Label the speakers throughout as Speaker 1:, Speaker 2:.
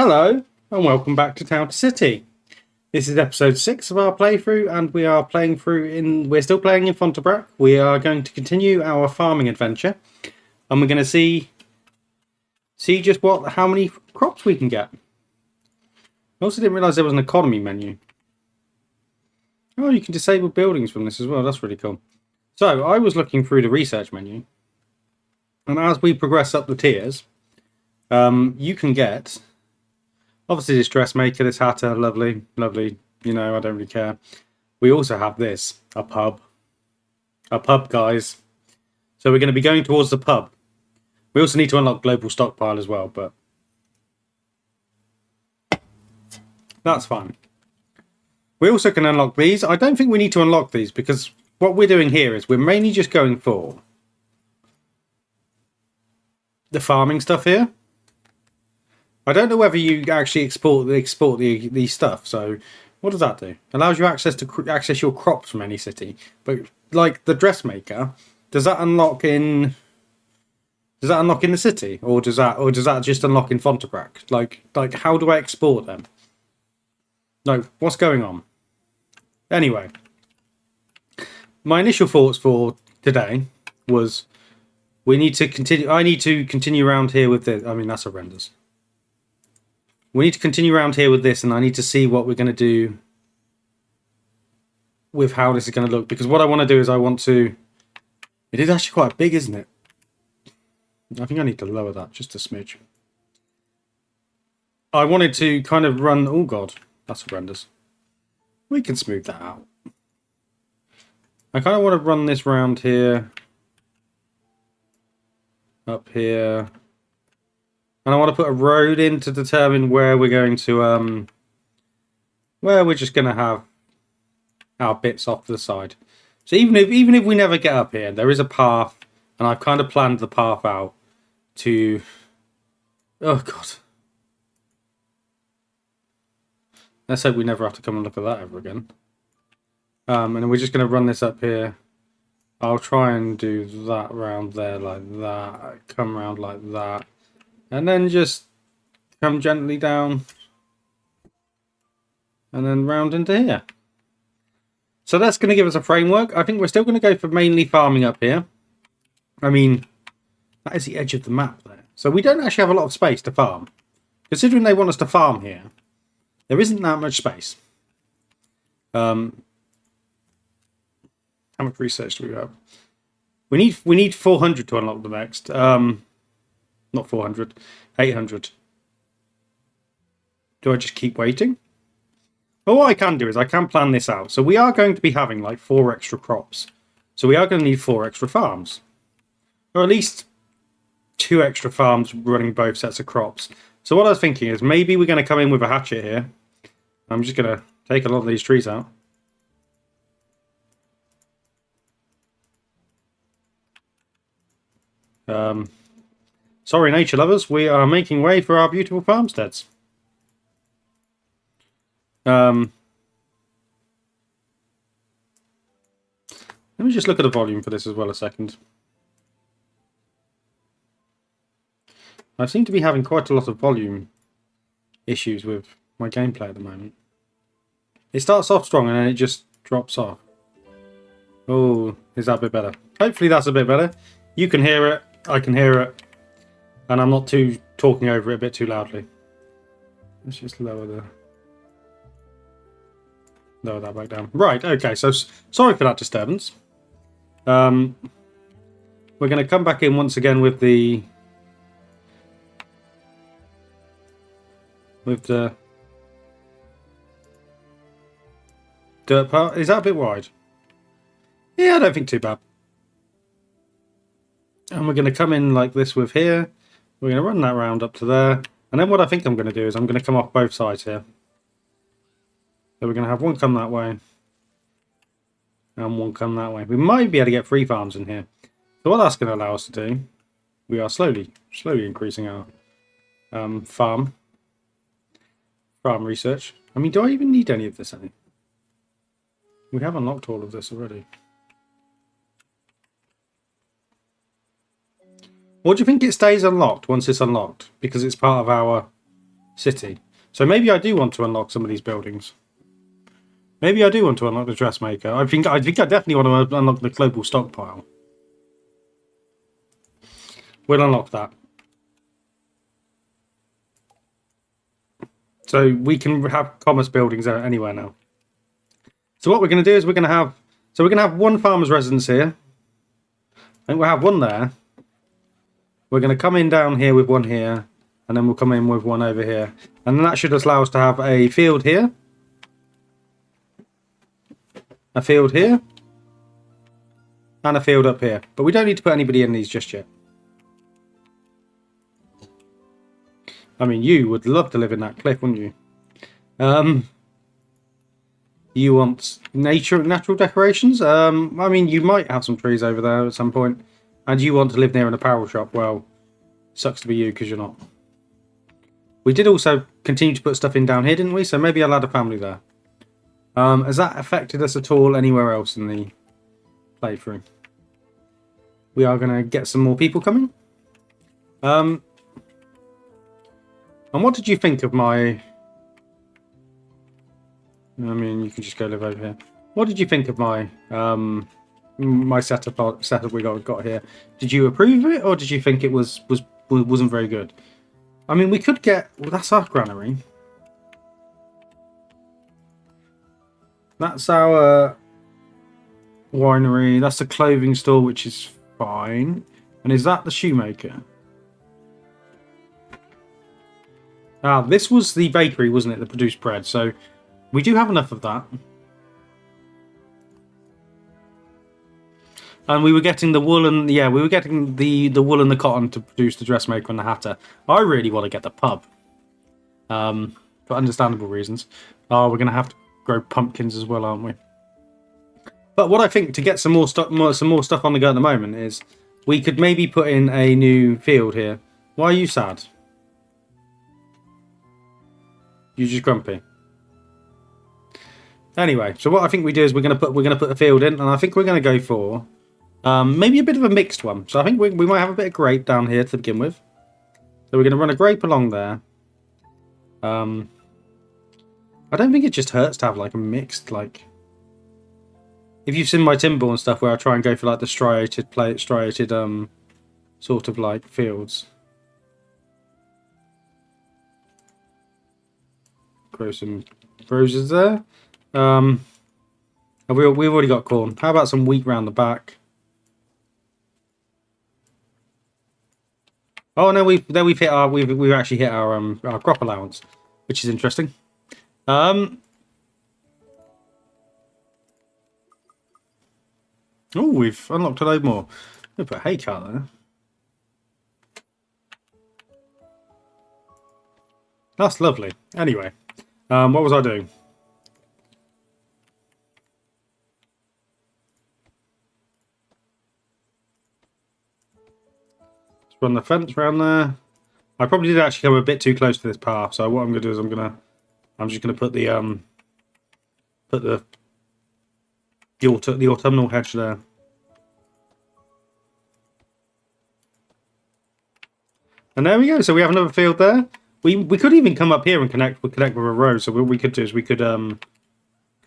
Speaker 1: Hello and welcome back to Town to City. This is episode 6 of our playthrough, and we are playing through we're still playing in Fontebrac. We are going to continue our farming adventure, and we're going to see just how many crops we can get. I also didn't realise there was an economy menu. Oh, you can disable buildings from this as well. That's really cool. So I was looking through the research menu, and as we progress up the tiers, you can get obviously this dressmaker, this hatter, lovely, you know, I don't really care. We also have this, a pub, guys. So we're going to be going towards the pub. We also need to unlock global stockpile as well, but that's fine. We also can unlock these. I don't think we need to unlock these because what we're doing here is we're mainly just going for the farming stuff here. I don't know whether you actually export the stuff. So what does that do? Allows you access your crops from any city. But like the dressmaker, does that unlock in the city, or does that just unlock in Fontebrac? Like how do I export them? No, what's going on? Anyway, my initial thoughts for today was we need to continue. I need to continue around here with this. I mean, that's horrendous. We need to continue around here with this, and I need to see what we're going to do with how this is going to look. Because what I want to do is it is actually quite big, isn't it? I think I need to lower that just a smidge. I wanted to kind of run... Oh, God. That's horrendous. We can smooth that out. I kind of want to run this round here. Up here. And I want to put a road in to determine where we're going to, where we're just going to have our bits off to the side. So even if we never get up here, there is a path, and I've kind of planned the path out to... Oh, God. Let's hope we never have to come and look at that ever again. And then we're just going to run this up here. I'll try and do that round there like that. Come round like that. And then just come gently down. And then round into here. So that's going to give us a framework. I think we're still going to go for mainly farming up here. I mean, that is the edge of the map there. So we don't actually have a lot of space to farm. Considering they want us to farm here, there isn't that much space. How much research do we have? We need 400 to unlock the next. Not 400, 800. Do I just keep waiting? Well, what I can do is I can plan this out. So we are going to be having like 4 extra crops. So we are going to need 4 extra farms. Or at least 2 extra farms running both sets of crops. So what I was thinking is maybe we're going to come in with a hatchet here. I'm just going to take a lot of these trees out. Sorry, nature lovers, we are making way for our beautiful farmsteads. Let me just look at the volume for this as well a second. I seem to be having quite a lot of volume issues with my gameplay at the moment. It starts off strong and then it just drops off. Oh, is that a bit better? Hopefully that's a bit better. You can hear it, I can hear it. And I'm not talking over it a bit too loudly. Let's just lower that back down. Right, okay, so sorry for that disturbance. We're going to come back in once again with the dirt part. Is that a bit wide? Yeah, I don't think too bad. And we're going to come in like this with here. We're going to run that round up to there. And then what I think I'm going to do is I'm going to come off both sides here. So we're going to have one come that way. And one come that way. We might be able to get 3 farms in here. So what that's going to allow us to do, we are slowly increasing our farm research. I mean, do I even need any of this? We have unlocked all of this already. Or do you think it stays unlocked once it's unlocked? Because it's part of our city. So maybe I do want to unlock some of these buildings. Maybe I do want to unlock the dressmaker. I think I definitely want to unlock the global stockpile. We'll unlock that. So we can have commerce buildings anywhere now. So what we're going to do is we're going to have one farmer's residence here. I think we'll have one there. We're going to come in down here with one here, and then we'll come in with one over here. And then that should allow us to have a field here. A field here. And a field up here. But we don't need to put anybody in these just yet. I mean, you would love to live in that cliff, wouldn't you? You want natural decorations? I mean, you might have some trees over there at some point. And you want to live near an apparel shop. Well, sucks to be you because you're not. We did also continue to put stuff in down here, didn't we? So maybe I'll add a family there. Has that affected us at all anywhere else in the playthrough? We are going to get some more people coming. And what did you think of my... I mean, you can just go live over here. What did you think of my my setup we got here? Did you approve of it, or did you think it wasn't very good? I mean, we could get... Well, that's our granary. That's our winery. That's the clothing store, which is fine. And is that the shoemaker? Ah, this was the bakery, wasn't it, that produced bread? So we do have enough of that. And we were getting the wool and... Yeah, we were getting the wool and the cotton to produce the dressmaker and the hatter. I really want to get the pub. For understandable reasons. Oh, we're going to have to grow pumpkins as well, aren't we? But what I think to get some more stuff on the go at the moment is we could maybe put in a new field here. Why are you sad? You're just grumpy. Anyway, so what I think we do is we're gonna put a field in, and I think we're gonna go for maybe a bit of a mixed one. So I think we might have a bit of grape down here to begin with. So we're gonna run a grape along there. I don't think it just hurts to have like a mixed, like, if you've seen my Timber and stuff where I try and go for like the striated sort of like fields. Grow some roses there. And we've already got corn. How about some wheat round the back? Oh no, we've actually hit our crop allowance, which is interesting. Oh, we've unlocked a load more. We'll put a hay cart there. That's lovely. Anyway, what was I doing? Let's run the fence around there. I probably did actually come a bit too close to this path, so what I'm going to do is I'm just going to put the autumnal hedge there. And there we go. So we have another field there. We could even come up here and connect with a road. So what we could do is because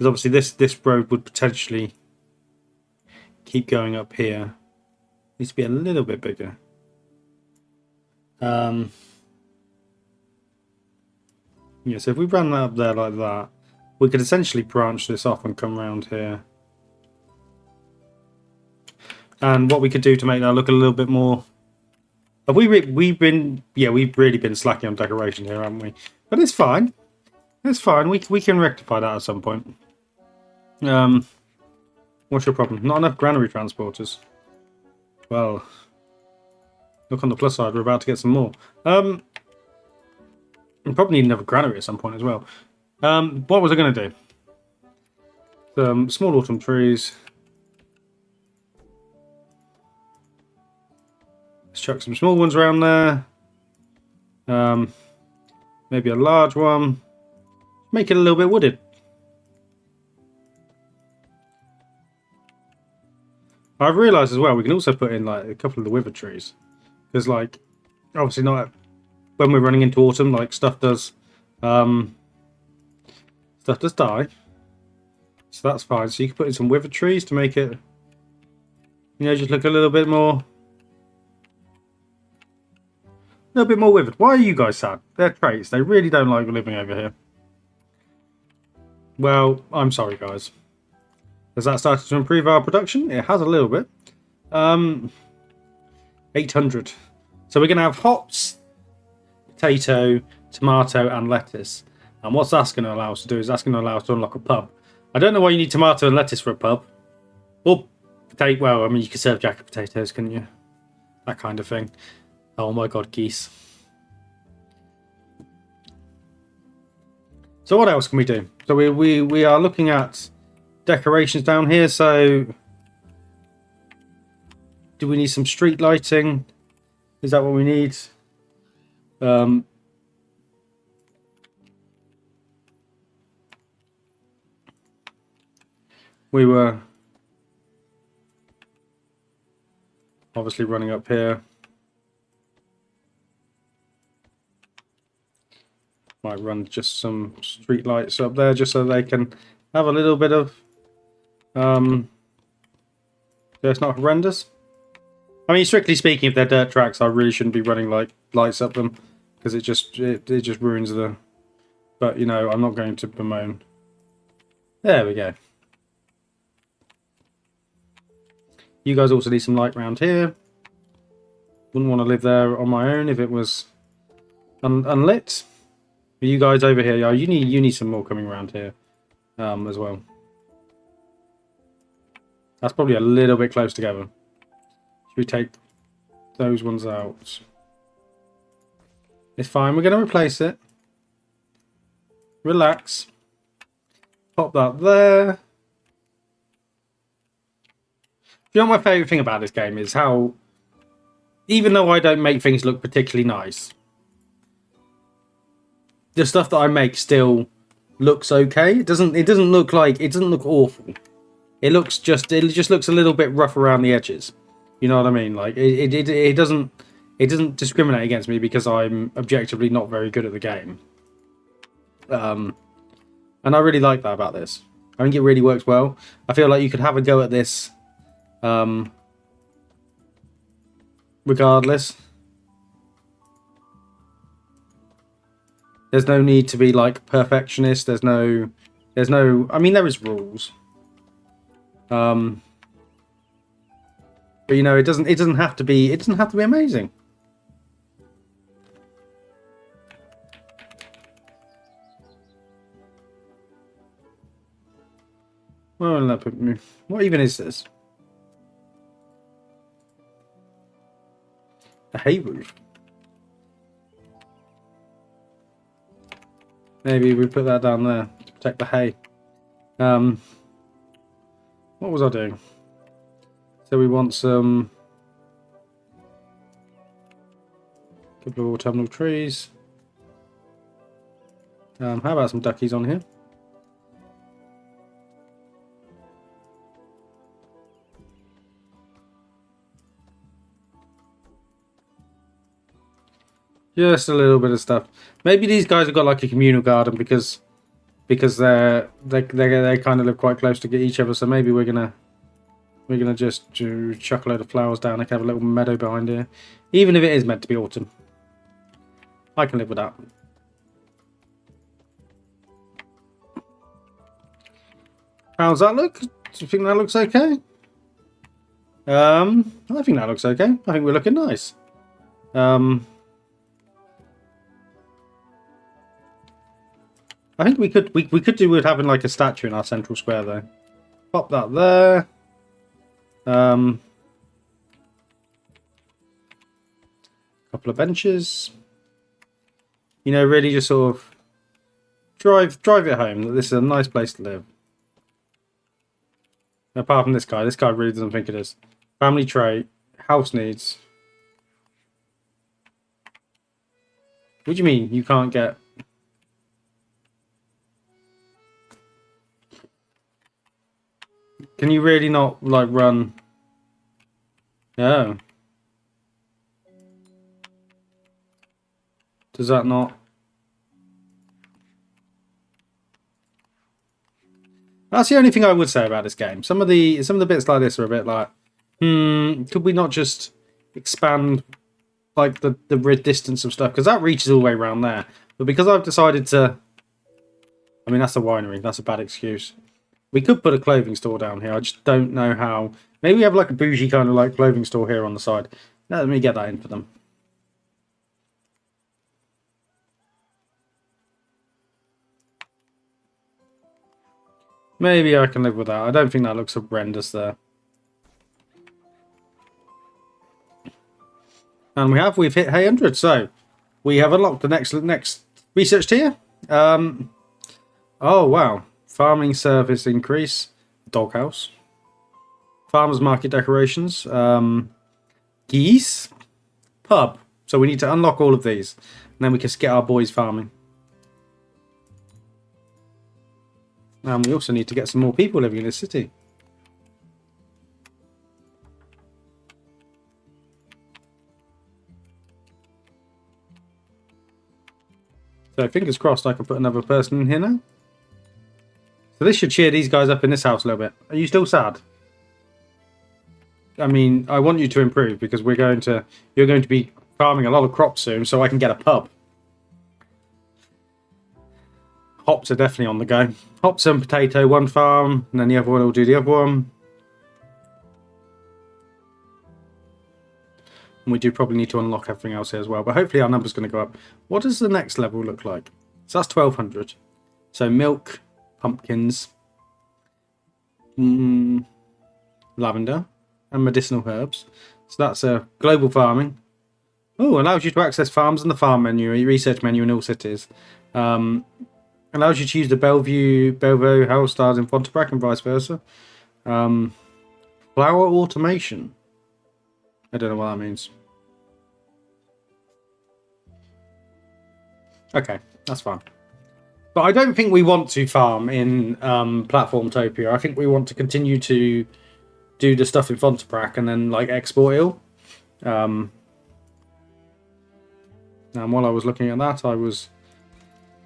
Speaker 1: obviously this road would potentially keep going up here. Needs to be a little bit bigger. Yeah, so if we ran that up there like that, we could essentially branch this off and come around here. And what we could do to make that look a little bit more... we've really been slacking on decoration here, haven't we? But it's fine. It's fine. We can rectify that at some point. What's your problem? Not enough granary transporters. Well, look on the plus side. We're about to get some more. We probably need another granary at some point as well. What was I going to do? Some small autumn trees. Let's chuck some small ones around there. Maybe a large one. Make it a little bit wooded. I've realised as well we can also put in like a couple of the withered trees, because like obviously not when we're running into autumn, like stuff does die. So that's fine. So you can put in some withered trees to make it, just look a little bit more withered. Why are you guys sad? They're traits. They really don't like living over here. Well, I'm sorry, guys. Has that started to improve our production? It has a little bit. 800. So we're going to have hops, potato, tomato, and lettuce. And what's that's going to allow us to do is that's going to allow us to unlock a pub. I don't know why you need tomato and lettuce for a pub. Or potato. Well, I mean, you can serve jacket potatoes, couldn't you? That kind of thing. Oh my god, geese. So what else can we do? So we are looking at decorations down here. So do we need some street lighting? Is that what we need? We were obviously running up here. Might run just some street lights up there just so they can have a little bit of so it's not horrendous. I mean, strictly speaking, if they're dirt tracks, I really shouldn't be running like lights up them because it just ruins the. But I'm not going to bemoan. There we go. You guys also need some light round here. Wouldn't want to live there on my own if it was unlit. But you guys over here, you need some more coming around here as well. That's probably a little bit close together. Should we take those ones out? It's fine. We're going to replace it. Relax. Pop that there. You know, my favourite thing about this game is how, even though I don't make things look particularly nice, the stuff that I make still looks okay. It doesn't look awful. It just looks a little bit rough around the edges. You know what I mean? Like it doesn't discriminate against me because I'm objectively not very good at the game. And I really like that about this. I think it really works well. I feel like you could have a go at this regardless. There's no need to be like perfectionist. There's no I mean, there is rules. But it doesn't have to be amazing. Well, what even is this? A hay roof. Maybe we put that down there to protect the hay. What was I doing? So we want some couple of autumnal trees. How about some duckies on here? Just a little bit of stuff. Maybe these guys have got like a communal garden because they kind of live quite close to each other. So maybe we're gonna just chuck a load of flowers down. I can have a little meadow behind here, even if it is meant to be autumn. I can live with that. How's that look? Do you think that looks okay? I think that looks okay. I think we're looking nice. I think we could do with having like a statue in our central square though. Pop that there. Couple of benches. Really just sort of drive it home that this is a nice place to live. Apart from this guy really doesn't think it is. Family trait, house needs. What do you mean you can't get? Can you really not like run? No. Does that not? That's the only thing I would say about this game. Some of the bits like this are a bit like, could we not just expand like the distance of stuff? Because that reaches all the way around there. But because I've decided to, I mean, that's a winery. That's a bad excuse. We could put a clothing store down here. I just don't know how. Maybe we have like a bougie kind of like clothing store here on the side. Let me get that in for them. Maybe I can live with that. I don't think that looks horrendous there. And we've hit 100, so we have unlocked the next research tier. Oh wow. Farming service increase. Doghouse. Farmers market decorations. Geese. Pub. So we need to unlock all of these. And then we can get our boys farming. And we also need to get some more people living in this city. So fingers crossed I can put another person in here now. So this should cheer these guys up in this house a little bit. Are you still sad? I mean, I want you to improve because you're going to be farming a lot of crops soon, so I can get a pub. Hops are definitely on the go. Hops and potato, one farm, and then the other one will do the other one. And we do probably need to unlock everything else here as well, but hopefully our number's going to go up. What does the next level look like? So that's 1200. So milk, pumpkins, lavender, and medicinal herbs. So that's a global farming. Oh, allows you to access farms in the farm menu, research menu in all cities. Allows you to use the Bellevue house styles in Fontebrac and vice versa. Flower automation. I don't know what that means. Okay, that's fine. But I don't think we want to farm in Platformtopia. I think we want to continue to do the stuff in Fontebrac and then like export it all. And while I was looking at that,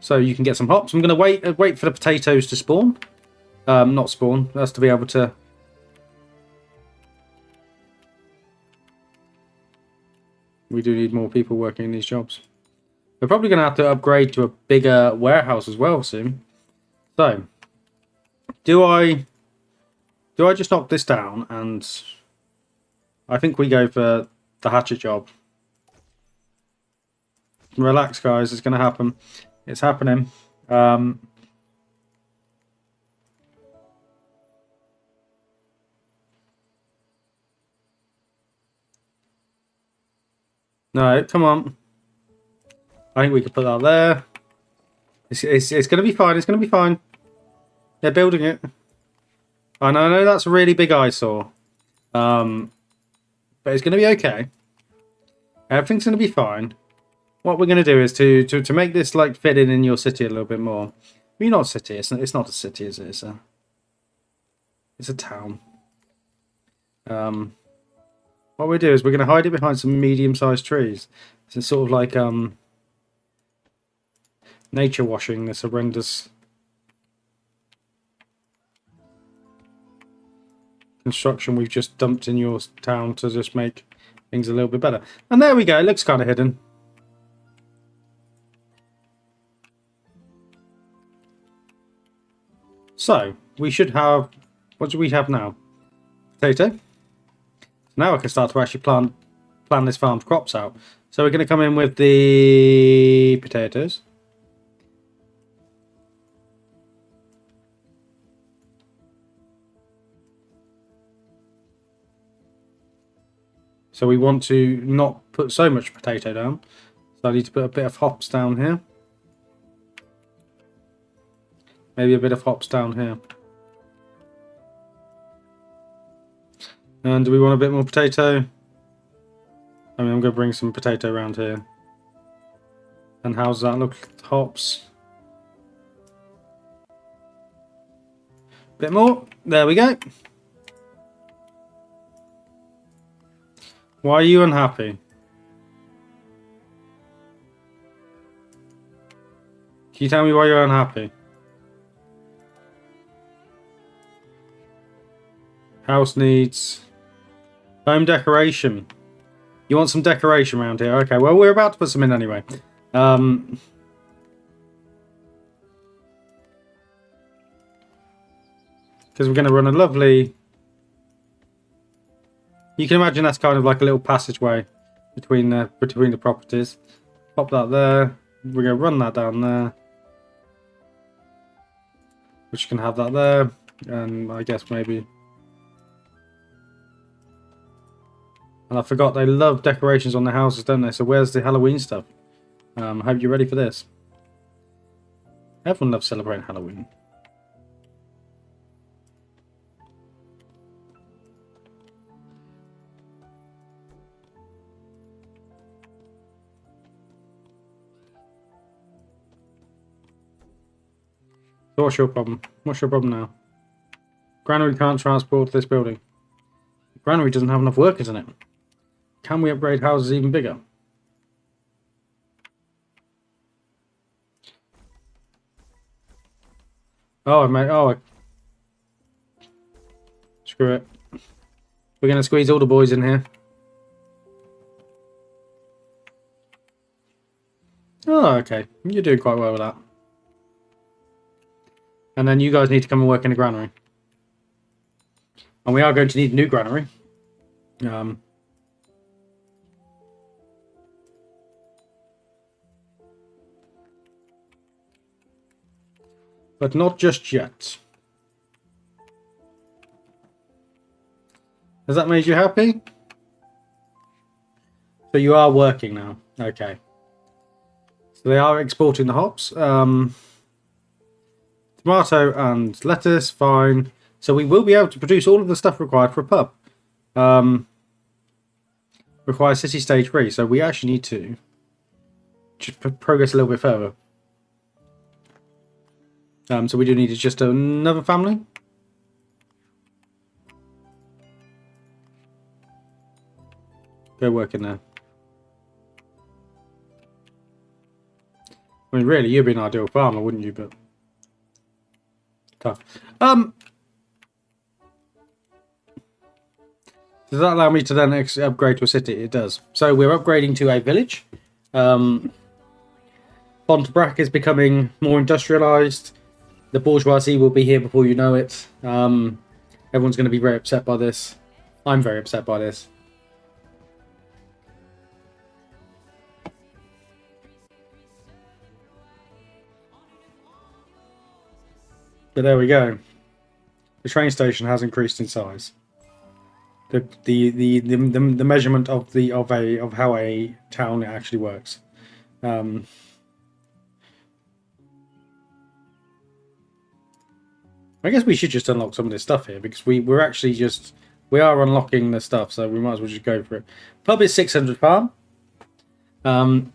Speaker 1: so you can get some hops. I'm going to wait for the potatoes to spawn. Not spawn. That's to be able to. We do need more people working in these jobs. We're probably going to have to upgrade to a bigger warehouse as well soon. So, do I just knock this down and I think we go for the hatchet job. Relax, guys. It's going to happen. It's happening. No, come on. I think we could put that there. It's going to be fine. It's going to be fine. They're building it. I know that's a really big eyesore. But it's going to be okay. Everything's going to be fine. What we're going to do is to make this like fit in your city a little bit more. I mean, not city. It's not a city, is it? It's a town. What we do is we're going to hide it behind some medium-sized trees. It's sort of like nature washing this horrendous construction we've just dumped in your town to just make things a little bit better. And there we go. It looks kind of hidden. So we should have. What do we have now? Potato. Now I can start to actually plan this farm's crops out. So we're going to come in with the potatoes. So we want to not put so much potato down. So I need to put a bit of hops down here. Maybe a bit of hops down here. And do we want a bit more potato? I mean, I'm going to bring some potato around here. And how does that look? Hops. Bit more. There we go. Why are you unhappy? Can you tell me why you're unhappy? House needs home decoration. You want some decoration around here? Okay, well, we're about to put some in anyway. Because we're going to run a lovely... You can imagine that's kind of like a little passageway between the properties. Pop that there. We're going to run that down there. Which can have that there. And I guess maybe... And I forgot they love decorations on their houses, don't they? So where's the Halloween stuff? I hope you're ready for this. Everyone loves celebrating Halloween. So what's your problem? What's your problem now? Granary can't transport to this building. Granary doesn't have enough workers in it. Can we upgrade houses even bigger? Oh, mate. Oh, screw it. We're going to squeeze all the boys in here. Oh, okay. You're doing quite well with that. And then you guys need to come and work in the granary. And we are going to need a new granary. But not just yet. Has that made you happy? So you are working now. Okay. So they are exporting the hops. Tomato and lettuce, fine. So we will be able to produce all of the stuff required for a pub. Requires city stage 3. So we actually need to just progress a little bit further. So we do need just another family. Go work in there. I mean, really, you'd be an ideal farmer, wouldn't you? But tough. Does that allow me to then upgrade to a city? It does. So we're upgrading to a village. Fontebrac is becoming more industrialized. The bourgeoisie will be here before you know it. Everyone's going to be very upset by this. I'm very upset by this. But there we go. The train station has increased in size. The measurement of how a town actually works. I guess we should just unlock some of this stuff here because we are unlocking the stuff, so we might as well just go for it. Pub is 600 farm. And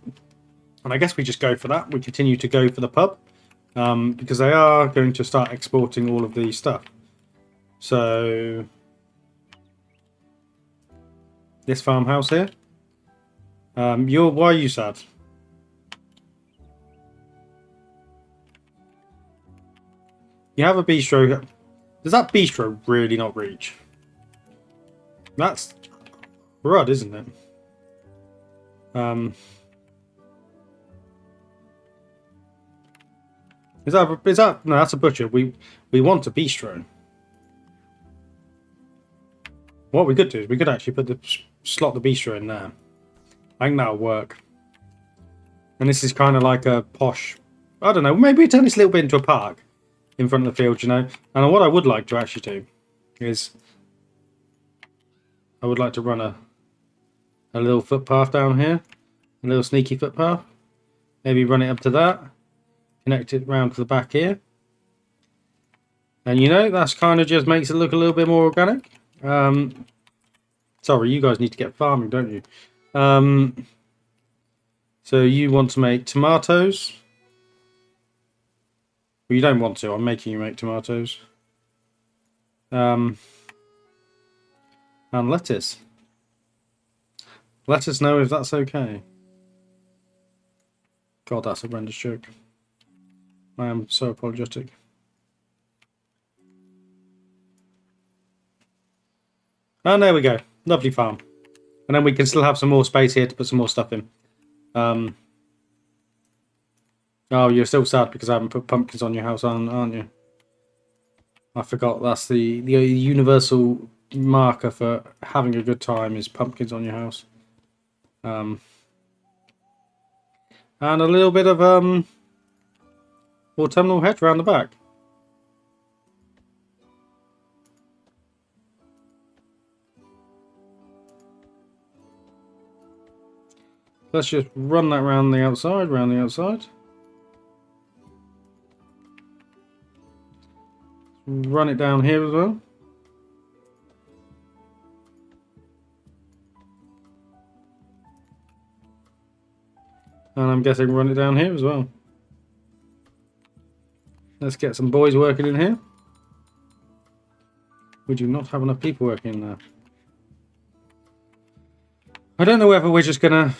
Speaker 1: I guess we just go for that. We continue to go for the pub. Because they are going to start exporting all of the stuff. So this farmhouse here. Why are you sad? You have a bistro. Does that bistro really not reach? That's rud, isn't it? Is that no? That's a butcher. We want a bistro. What we could do is we could actually slot the bistro in there. I think that'll work. And this is kind of like a posh. I don't know. Maybe we turn this a little bit into a park in front of the field, you know. And what I would like to actually do is I would like to run a little footpath down here, a little sneaky footpath. Maybe run it up to that. Connect it round to the back here. And you know, that's kind of just makes it look a little bit more organic. Sorry, you guys need to get farming, don't you? So you want to make tomatoes. Well, you don't want to. I'm making you make tomatoes. And lettuce. Let us know if that's okay. God, that's a horrendous joke. I am so apologetic. And there we go. Lovely farm. And then we can still have some more space here to put some more stuff in. Oh, you're still sad because I haven't put pumpkins on your house, aren't you? I forgot that's the universal marker for having a good time is pumpkins on your house. And a little bit of autumnal hedge around the back. Let's just run that round the outside, Run it down here as well. And I'm guessing run it down here as well. Let's get some boys working in here. We do not have enough people working in there. I don't know whether we're just gonna...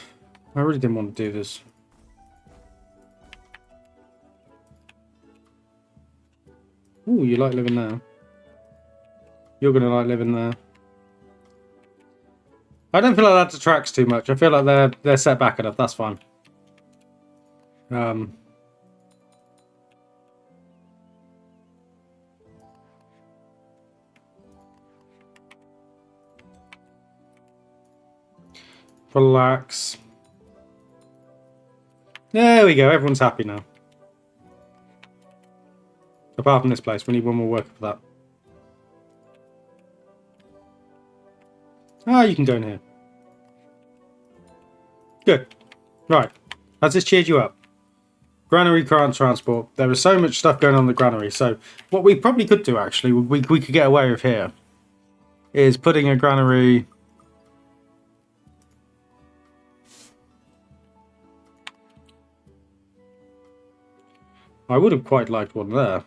Speaker 1: I really didn't want to do this. Ooh, you like living there. You're gonna like living there. I don't feel like that detracts too much. I feel like they're set back enough. That's fine. Relax. There we go. Everyone's happy now. Apart from this place, we need one more worker for that. Ah, you can go in here. Good. Right. Has this cheered you up? Granary can't transport. There is so much stuff going on in the granary. So what we probably could do, actually, we could get away with here, is putting a granary... I would have quite liked one there.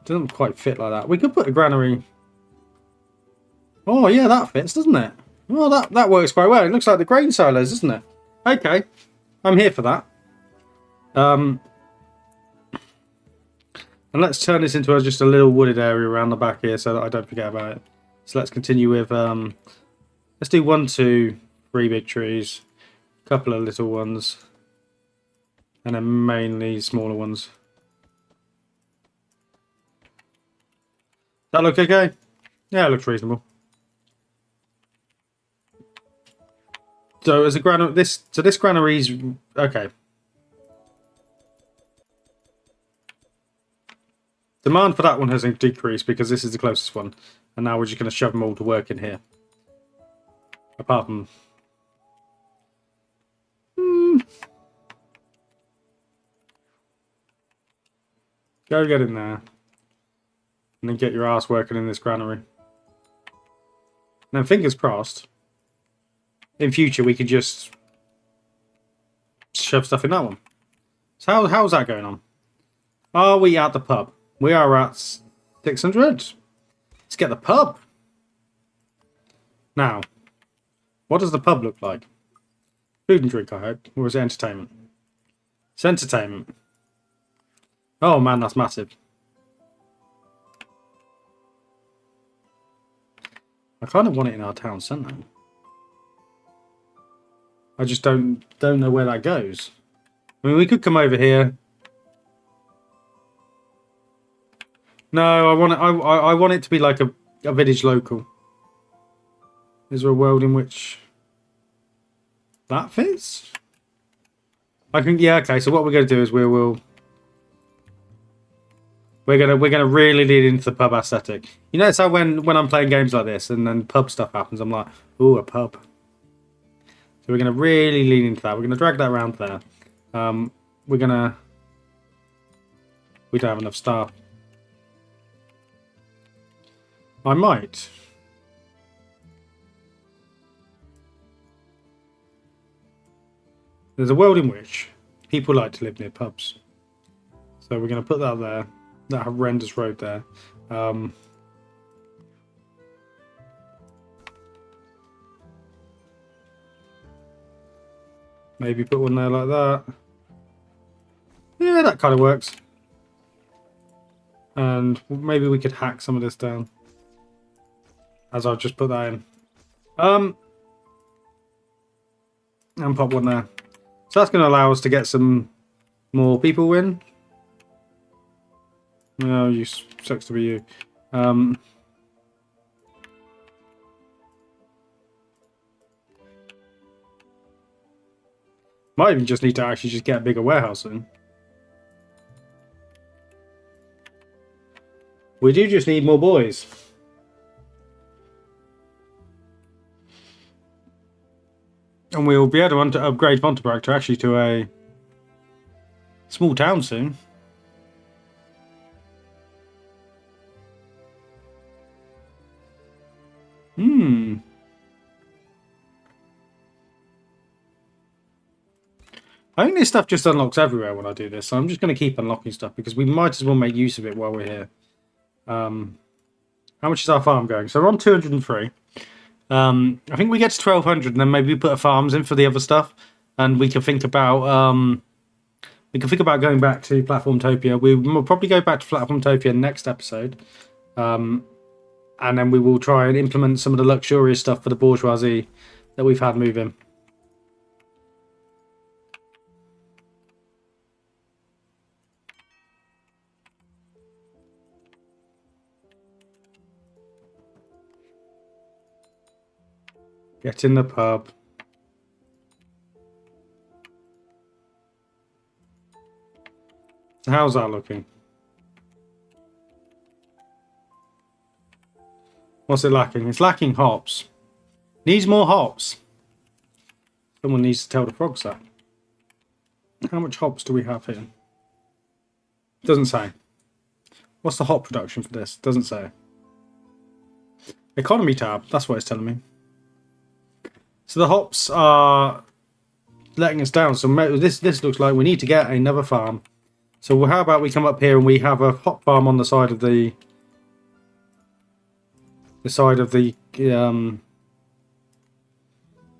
Speaker 1: Doesn't quite fit like that. We could put a granary... Oh, yeah, that fits, doesn't it? Well, that works quite well. It looks like the grain silos, doesn't it? Okay. I'm here for that. And let's turn this into just a little wooded area around the back here so that I don't forget about it. So let's continue with... let's do 1, 2, 3 big trees. A couple of little ones. And then mainly smaller ones. That look okay? Yeah, it looks reasonable. So as a granary, this granary's okay. Demand for that one has decreased because this is the closest one, and now we're just going to shove them all to work in here. Apart from, go get in there, and then get your ass working in this granary. And then fingers crossed. In future, we could just shove stuff in that one. So how's that going on? Are we at the pub? We are at 600. Let's get the pub. Now, what does the pub look like? Food and drink, I hope. Or is it entertainment? It's entertainment. Oh man, that's massive. I kind of want it in our town centre. I just don't know where that goes. I mean, we could come over here. No, I want it to be like a village local. Is there a world in which that fits? I can, yeah, okay. So what we're going to do is we're gonna really lead into the pub aesthetic. You notice how when I'm playing games like this and then pub stuff happens, I'm like, ooh, a pub. So we're going to really lean into that. We're going to drag that around there. We don't have enough staff. I might. There's a world in which people like to live near pubs. So we're going to put that there. That horrendous road there. Maybe put one there like that. Yeah, that kind of works. And maybe we could hack some of this down. As I've just put that in. And pop one there. So that's going to allow us to get some more people in. No, you sucks to be you. Might even just need to actually just get a bigger warehouse in. We do just need more boys. And we'll be able to upgrade Fontebrac to actually to a small town soon. I think this stuff just unlocks everywhere when I do this, so I'm just going to keep unlocking stuff because we might as well make use of it while we're here. How much is our farm going? So we're on 203. I think we get to 1200 and then maybe we put our farms in for the other stuff, and we can think about going back to Platformtopia. We'll probably go back to Platformtopia next episode, and then we will try and implement some of the luxurious stuff for the bourgeoisie that we've had move in. Get in the pub. How's that looking? What's it lacking? It's lacking hops. Needs more hops. Someone needs to tell the frogs that. How much hops do we have here? Doesn't say. What's the hop production for this? Doesn't say. Economy tab. That's what it's telling me. So the hops are letting us down. So this looks like we need to get another farm. So how about we come up here and we have a hop farm on the side of the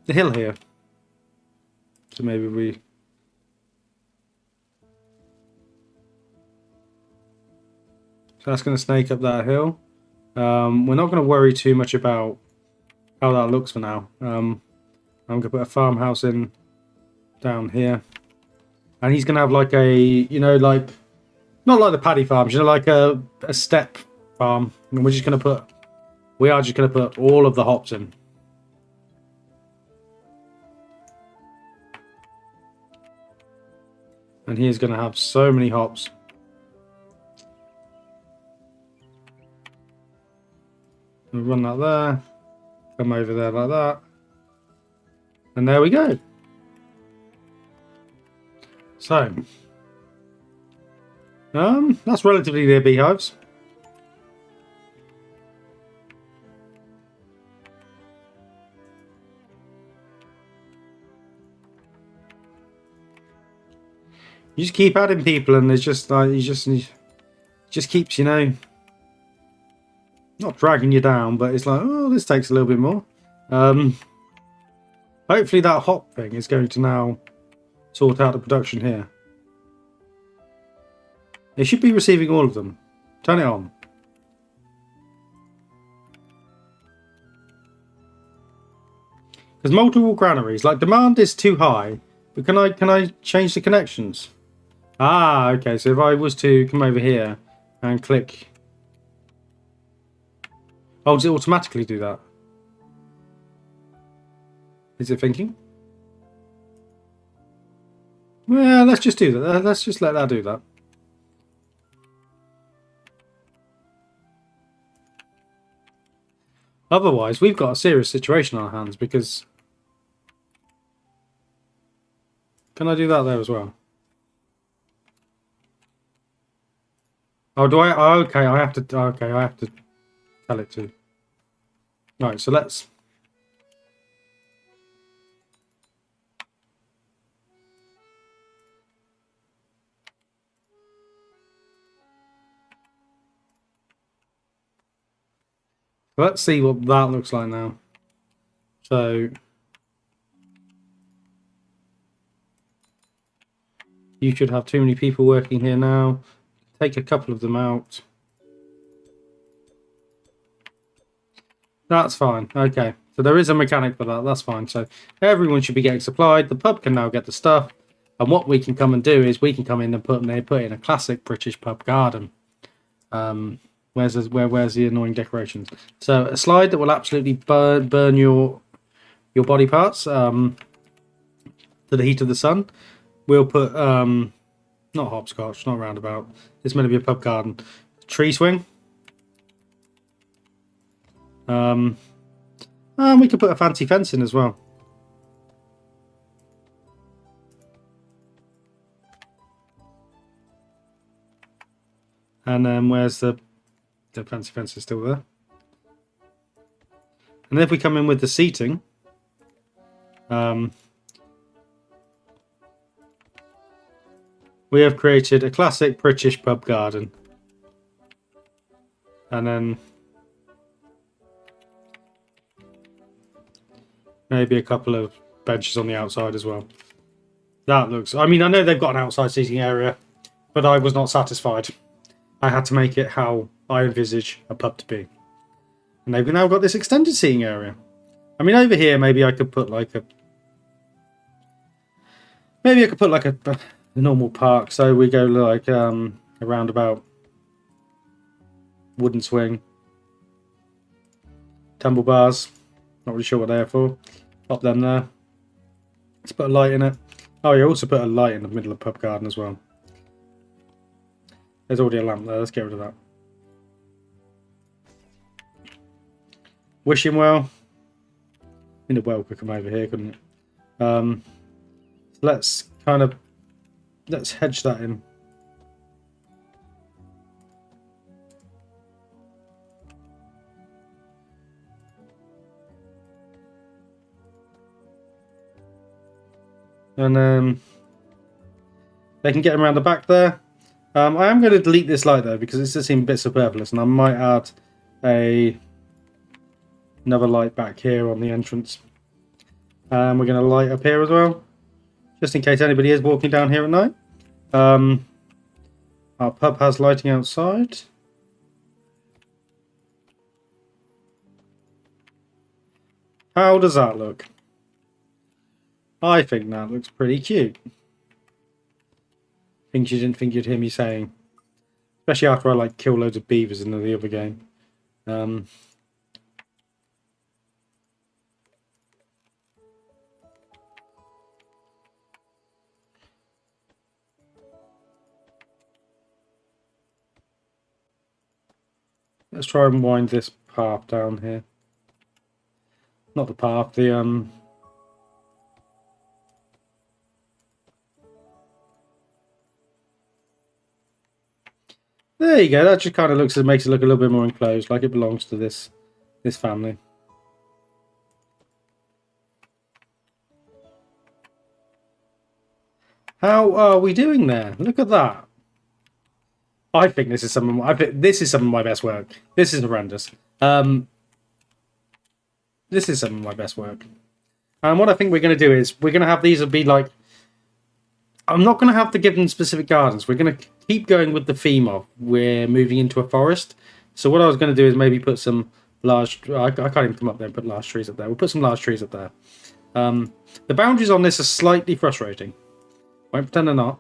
Speaker 1: hill here. So maybe we. So that's going to snake up that hill. We're not going to worry too much about how that looks for now. I'm going to put a farmhouse in down here. And he's going to have like a, like, not like the paddy farms, like a step farm. And we are just going to put all of the hops in. And he is going to have so many hops. We'll run that there. Come over there like that. And there we go. So, that's relatively near beehives. You just keep adding people, and there's just like he just keeps, not dragging you down, but it's like, oh, this takes a little bit more. Hopefully that hop thing is going to now sort out the production here. They should be receiving all of them. Turn it on. There's multiple granaries. Like, demand is too high, but can I change the connections? Ah, okay. So if I was to come over here and click, oh, does it automatically do that? Is it thinking? Well, let's just do that. Let's just let that do that. Otherwise, we've got a serious situation on our hands because... Can I do that there as well? Oh, do I? Oh, okay, I have to... Okay, I have to tell it to. Right, so let's... Let's see what that looks like now. So... You should have too many people working here now. Take a couple of them out. That's fine. Okay. So there is a mechanic for that. That's fine. So everyone should be getting supplied. The pub can now get the stuff. And what we can come and do is we can come in and put in a classic British pub garden. Where's the annoying decorations? So a slide that will absolutely burn your body parts to the heat of the sun. We'll put not hopscotch, not roundabout. It's meant to be a pub garden. Tree swing. And we could put a fancy fence in as well. And then where's the fancy fence is still there. And if we come in with the seating, we have created a classic British pub garden. And then maybe a couple of benches on the outside as well. That looks... I mean, I know they've got an outside seating area, but I was not satisfied. I had to make it how I envisage a pub to be. And they've now got this extended seating area. I mean, over here, maybe I could put like a... Maybe I could put like a normal park. So we go like a roundabout. Wooden swing. Tumble bars. Not really sure what they're for. Pop them there. Let's put a light in it. Oh, you also put a light in the middle of the pub garden as well. There's already a lamp there. Let's get rid of that. Wishing well. I mean, the well could come over here, couldn't it? Let's hedge that in. And they can get around the back there. I am going to delete this light though because it does seem a bit superfluous, and I might add another light back here on the entrance. We're going to light up here as well, just in case anybody is walking down here at night. Our pub has lighting outside. How does that look? I think that looks pretty cute. Things you didn't think you'd hear me saying. Especially after I like kill loads of beavers in the other game. Let's try and wind this path down here. Not the path, the there you go. That just kind of makes it look a little bit more enclosed, like it belongs to this family. How are we doing there? Look at that. I think this is some of my best work. This is horrendous. This is some of my best work. And what I think we're going to do is we're going to have these be like... I'm not going to have to give them specific gardens. We're going to keep going with the theme of we're moving into a forest. So what I was going to do is maybe put some large... I can't even come up there and put large trees up there. We'll put some large trees up there. The boundaries on this are slightly frustrating. Won't pretend they're not.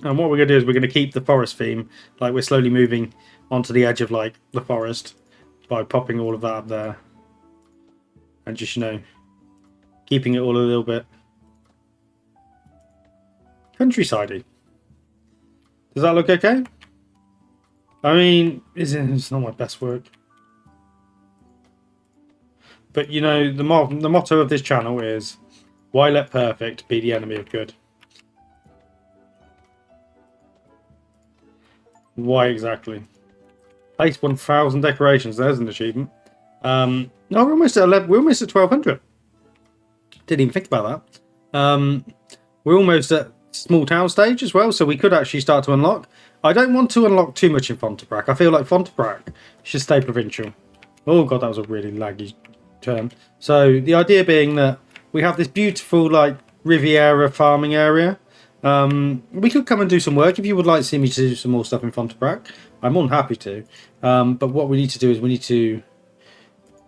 Speaker 1: And what we're going to do is we're going to keep the forest theme. Like we're slowly moving onto the edge of like the forest by popping all of that up there. And just, keeping it all a little bit countryside-y. Does that look okay? I mean, it's not my best work. But, the motto of this channel is, why let perfect be the enemy of good? Why exactly? Place 1,000 decorations. There's an achievement. No, we're almost at 11. We're almost at 1,200. Didn't even think about that. We're almost at small town stage as well, so we could actually start to unlock. I don't want to unlock too much in Fontebrac. I feel like Fontebrac should stay provincial. Oh god, that was a really laggy turn. So the idea being that we have this beautiful like Riviera farming area. We could come and do some work if you would like to see me to do some more stuff in Fontebrac. I'm more than happy to. But what we need to do is we need to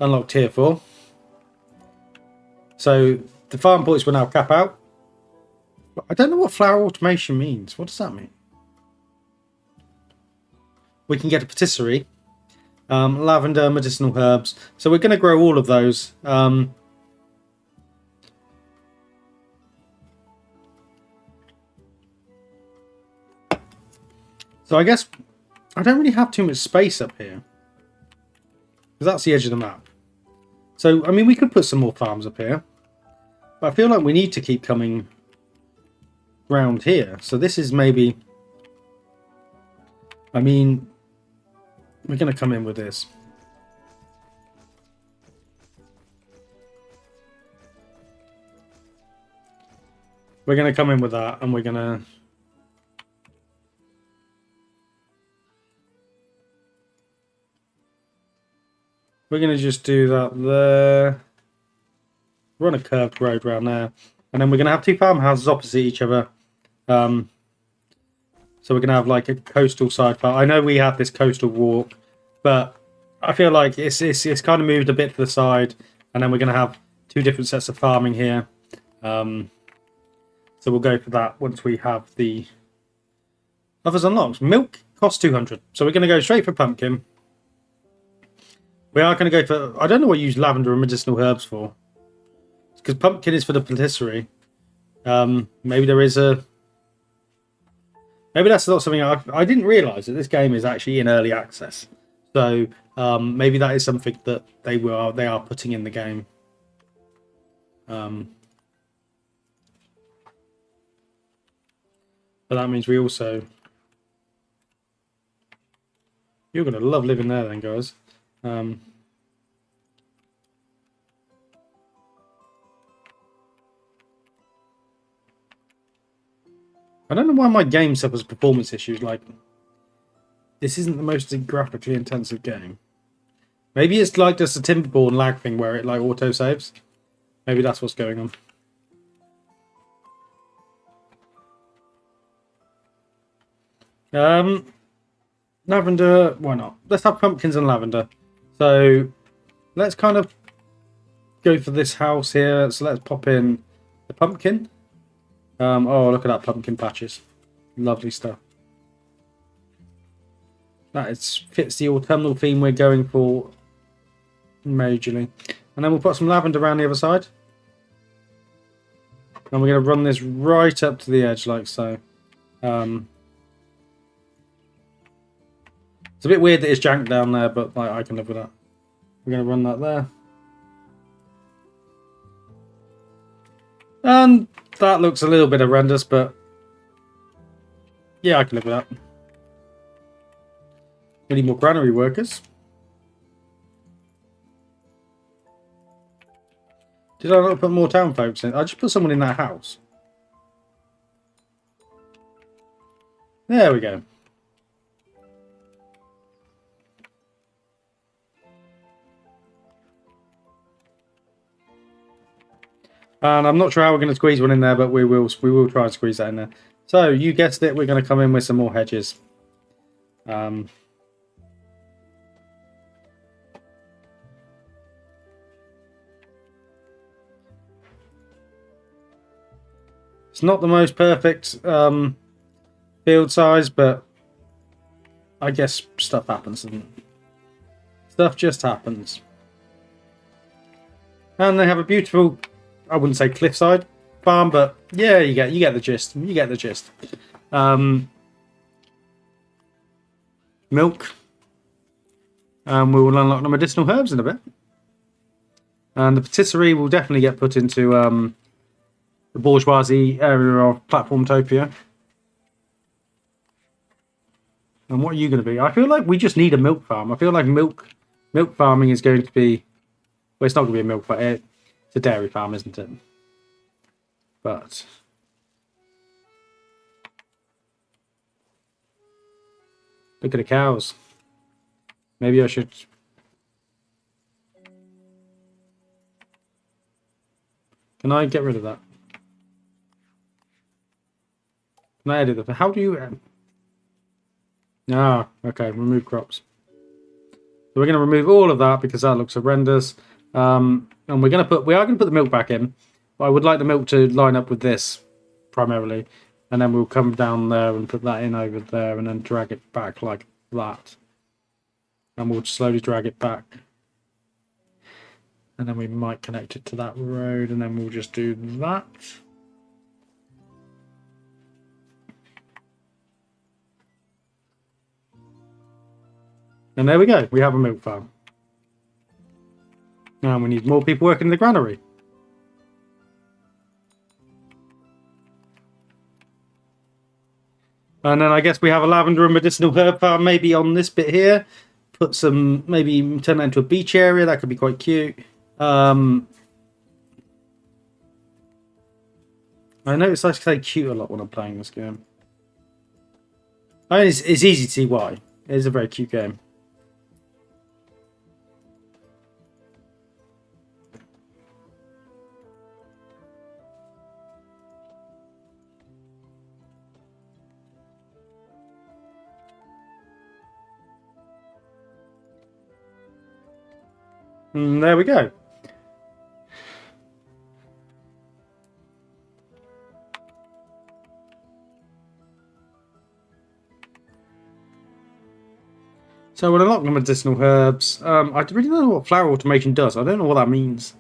Speaker 1: unlock tier 4. So the farm points will now cap out. I don't know what flower automation means. What does that mean? We can get a patisserie, lavender, medicinal herbs. So we're going to grow all of those. So I guess I don't really have too much space up here, because that's the edge of the map. So, I mean, we could put some more farms up here, but I feel like we need to keep coming round here. So this is maybe, I mean, we're going to come in with this. We're going to come in with that, and we're going to... We're going to just do that there. Run a curved road around there. And then we're going to have 2 farmhouses opposite each other. So we're going to have like a coastal side farm. I know we have this coastal walk, but I feel like it's kind of moved a bit to the side. And then we're going to have 2 different sets of farming here. So we'll go for that once we have the others unlocked. Milk costs 200. So we're going to go straight for pumpkin. We are going to go for... I don't know what you use lavender and medicinal herbs for. Because pumpkin is for the patisserie. Maybe there is a... Maybe that's not something... I didn't realise that this game is actually in early access. So maybe that is something that they are putting in the game. But that means we also... You're going to love living there then, guys. I don't know why my game suffers performance issues. Like, this isn't the most graphically intensive game. Maybe it's like just a Timberborn lag thing where it like auto saves. Maybe that's what's going on. Lavender, why not? Let's have pumpkins and lavender. So let's kind of go for this house here. So let's pop in the pumpkin. Oh, look at that pumpkin patches. Lovely stuff. That fits the autumnal theme we're going for majorly. And then we'll put some lavender around the other side. And we're going to run this right up to the edge like so. It's a bit weird that it's janked down there, but like, I can live with that. We're going to run that there. And that looks a little bit horrendous, but yeah, I can live with that. We need more granary workers. Did I not put more town folks in? I just put someone in that house. There we go. And I'm not sure how we're going to squeeze one in there, but we will try and squeeze that in there. So you guessed it, we're going to come in with some more hedges. It's not the most perfect field size, but I guess stuff happens, doesn't it? Stuff just happens. And they have a beautiful, I wouldn't say cliffside farm, but yeah, you get the gist. You get the gist. Milk. We will unlock the medicinal herbs in a bit. And the patisserie will definitely get put into the bourgeoisie area of Platformtopia. And what are you going to be? I feel like we just need a milk farm. I feel like milk farming is going to be... Well, it's not going to be a milk farm. It's a dairy farm, isn't it? But... Look at the cows. Maybe I should... Can I get rid of that? Can I edit the... How do you... Ah, okay. Remove crops. So we're going to remove all of that because that looks horrendous. And we are going to put the milk back in. But I would like the milk to line up with this primarily. And then we'll come down there and put that in over there and then drag it back like that. And we'll slowly drag it back. And then we might connect it to that road and then we'll just do that. And there we go. We have a milk farm. Now we need more people working in the granary. And then I guess we have a lavender and medicinal herb farm maybe on this bit here. Put some, maybe turn that into a beach area. That could be quite cute. I notice I say cute a lot when I'm playing this game. I mean, it's easy to see why. It is a very cute game. And there we go. So we'll unlock the medicinal herbs. I really don't know what flower automation does. I don't know what that means.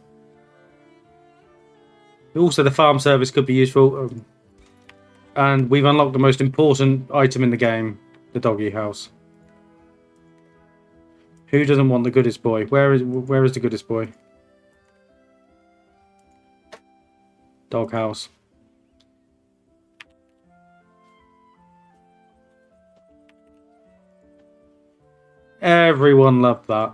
Speaker 1: Also, the farm service could be useful. And we've unlocked the most important item in the game, the doggy house. Who doesn't want the goodest boy? Where is the goodest boy? Dog house. Everyone loved that.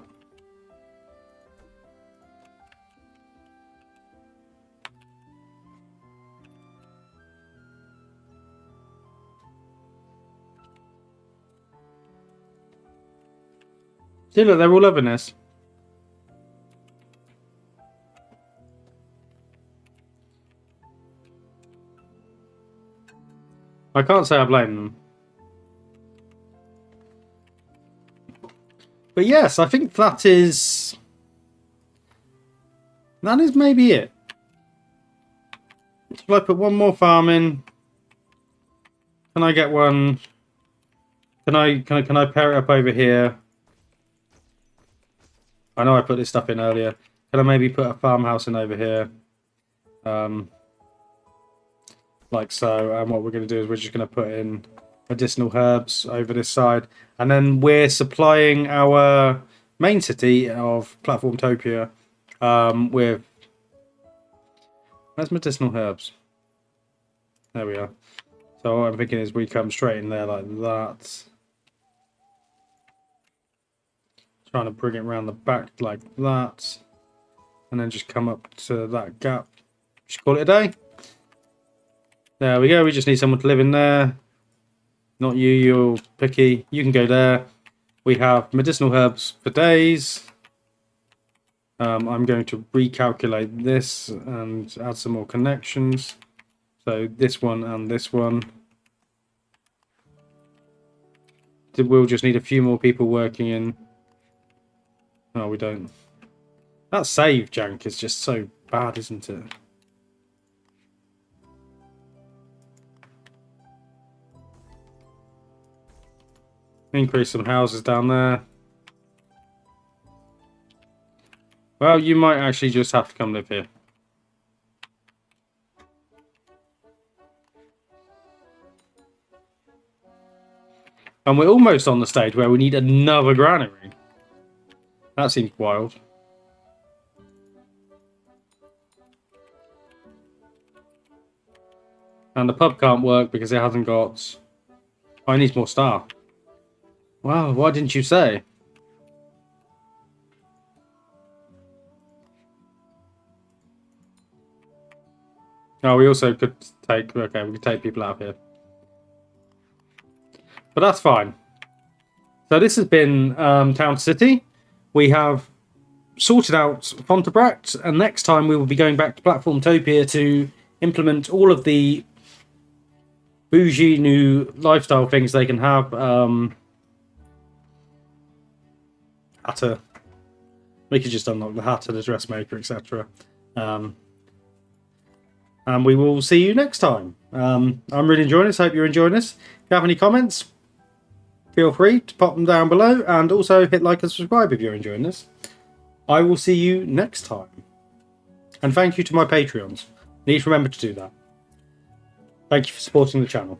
Speaker 1: See, look, they're all loving this. I can't say I blame them. But yes, I think that is maybe it. Shall I put one more farm in? Can I get one? Can I pair it up over here? I know I put this stuff in earlier. Can I maybe put a farmhouse in over here? Like so. And what we're going to do is we're just going to put in medicinal herbs over this side. And then we're supplying our main city of Platformtopia with... Where's medicinal herbs? There we are. So what I'm thinking is we come straight in there like that. Trying to bring it around the back like that. And then just come up to that gap. Just call it a day. There we go. We just need someone to live in there. Not you, you're picky. You can go there. We have medicinal herbs for days. I'm going to recalculate this and add some more connections. So this one and this one. We'll just need a few more people working in. No, we don't. That save jank is just so bad, isn't it? Increase some houses down there. Well, you might actually just have to come live here. And we're almost on the stage where we need another granary. That seems wild. And the pub can't work because it hasn't got... Oh, it needs more staff. Wow, why didn't you say? Oh, we also could take... Okay, we could take people out of here. But that's fine. So this has been Town City. We have sorted out Fontebrac, and next time we will be going back to Platformtopia to implement all of the bougie new lifestyle things they can have. Hatter. We could just unlock the Hatter, the dressmaker, etc. And we will see you next time. I'm really enjoying this. Hope you're enjoying this. If you have any comments, feel free to pop them down below, and also hit like and subscribe if you're enjoying this. I will see you next time. And thank you to my Patreons. Please remember to do that. Thank you for supporting the channel.